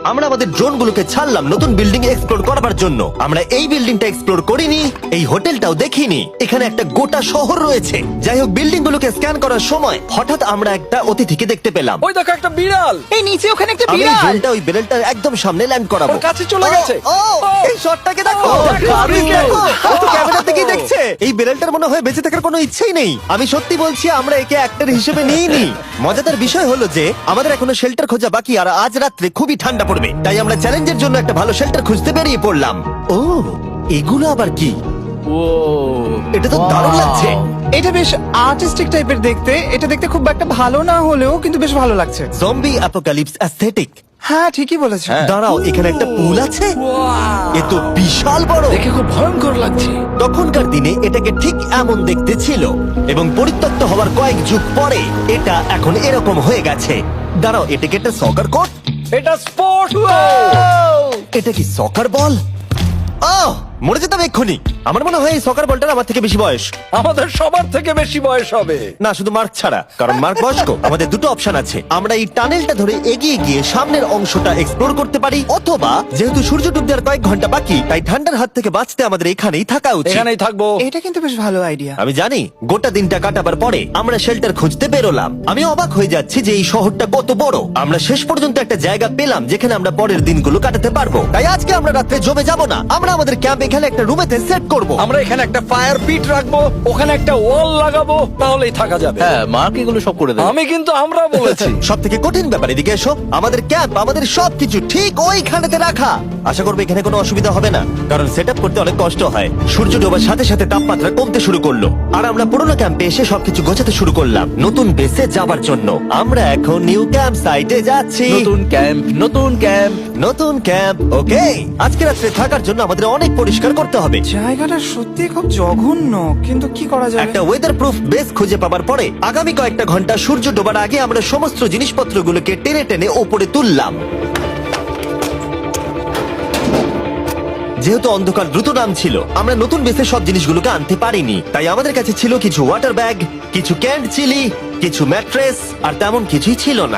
আমরা আমাদের ড্রোনগুলোকে ছাড়লাম নতুন বিল্ডিং এক্সপ্লোর করার জন্য। আমরা এই বিল্ডিংটা এক্সপ্লোর করিনি, এই হোটেলটাও দেখিনি। এখানে একটা গোটা শহর রয়েছে। যাই হোক, বিল্ডিংগুলোকে স্ক্যান করার সময় হঠাৎ আমরা একটা অতিথিকে দেখতে পেলাম। ওই দেখো একটা বিড়াল। এই নিচে ওখানে একটা আমি এই বিড়াল। ড্রোনটা ওই বেলটার একদম সামনে ল্যান্ড করাবো। ওর কাছে চলে গেছে। ও, এই শটটাকে দেখো। দারুণ। দেখো, ও তো ক্যামেরা থেকেই দেখছে। এই বেলটার মনে হয় বেঁচে থাকার কোনো ইচ্ছেই নেই। আমি সত্যি বলছি, আমরা একে অ্যাক্টর হিসেবে নিইনি। মজাদার বিষয় হলো যে আমাদের এখনো শেল্টার খোঁজা বাকি, আর আজ রাত্রে খুবই ঠান্ডা পড়বে। তাই আমরা চ্যালেঞ্জের জন্য একটা ভালো শেল্টার খুঁজতে বেরিয়ে পড়লাম। ও, এগুলো আবার কি? ও এটা তো দারুণ লাগছে। এটা বেশ আর্টিস্টিক টাইপের দেখতে। এটা দেখতে খুব একটা ভালো না হলেও কিন্তু বেশ ভালো লাগছে। Zombie apocalypse aesthetic. হ্যাঁ, ঠিকই বলেছো। দাঁড়াও, এখানে একটা পুল আছে। এ তো বিশাল বড়। দেখে খুব ভয়ঙ্কর লাগছে। তখনকার দিনে এটাকে ঠিক এমন দেখতে ছিল, এবং পরিত্যক্ত হওয়ার কয়েক যুগ পরে এটা এখন এরকম হয়ে গেছে। দাঁড়াও, এটাকে একটা সকার কোর্ট? এটা স্পোর্ট। এটা কি সকার বল? আহ, মরে যেতাম এক্ষুনি। আমার মনে হয় এই সকার বলটার আমার থেকে বেশি বয়স। আমাদের সবার থেকে বেশি বয়স হবে। না, শুধু মার্ক ছাড়া, কারণ মার্ক বয়স্ক। আমাদের দুটো অপশন আছে। আমরা এই টানেলটা ধরে এগিয়ে গিয়ে সামনের অংশটা এক্সপ্লোর করতে পারি, অথবা যেহেতু সূর্য ডুব দেওয়ার কয়েক ঘন্টা বাকি, তাই ঠান্ডার হাত থেকে বাঁচতে আমাদের এখানেই থাকা উচিত। এখানেই থাকবো। এটা কিন্তু বেশ ভালো আইডিয়া। আমি জানি। গোটা দিনটা কাটাবার পরে আমরা শেল্টার খুঁজতে বেরোলাম। আমি অবাক হয়ে যাচ্ছি যে এই শহরটা কত বড়। আমরা শেষ পর্যন্ত একটা জায়গা পেলাম যেখানে আমরা পরের দিনগুলো কাটাতে পারবো। তাই আজকে আমরা রাত্রে জমে যাব না। আমরা আমাদের ক্যাম্প এখানে একটা রুমেতে সেট করব। আমরা এখানে একটা ফায়ার পিট রাখবো, ওখানে একটা ওয়াল লাগাবো, তাহলেই থাকা যাবে। হ্যাঁ, মার্ক এগুলো সব করে দেবে। আমি কিন্তু আমরা বলেছি। সব থেকে কঠিন ব্যাপার, এদিকে এসো। আমাদের ক্যাম্প, আমাদের সবকিছু ঠিক ওইখানেতে রাখা। আশা করবো এখানে কোনো অসুবিধা হবে না, কারণ সেট আপ করতে অনেক কষ্ট হয়। সূর্য ডোবার সাথে সাথে তাপমাত্রা কমতে শুরু করলো, আর আমরা পুরোনো ক্যাম্পে এসে সবকিছু গোছাতে শুরু করলাম নতুন বেসে যাবার জন্য। আমরা এখন নিউ ক্যাম্প সাইটে যাচ্ছি। নতুন ক্যাম্প, নতুন ক্যাম্প। নতুন ক্যাম্প, ওকে। আজকে রাত্রে থাকার জন্য আমাদের অনেক পরিষ্কার করতে হবে। জায়গাটা সত্যি খুব জঘন্য, কিন্তু কি করা যাবে? একটা ওয়েদার প্রুফ বেস খুঁজে পাবার পরে আগামী কয়েকটা ঘন্টা সূর্য ডোবার আগে আমরা সমস্ত জিনিসপত্রগুলোকে টেনে টেনে ওপরে তুললাম। যেহেতু অন্ধকার দ্রুত নামছিল, আমরা নতুন বেসে সব জিনিসগুলোকে আনতে পারিনি। তাই আমাদের কাছে ছিল কিছু ওয়াটার ব্যাগ, কিছু ক্যান্ড চিলি, কিছু ম্যাট্রেস, আর তেমন কিছুই ছিল না।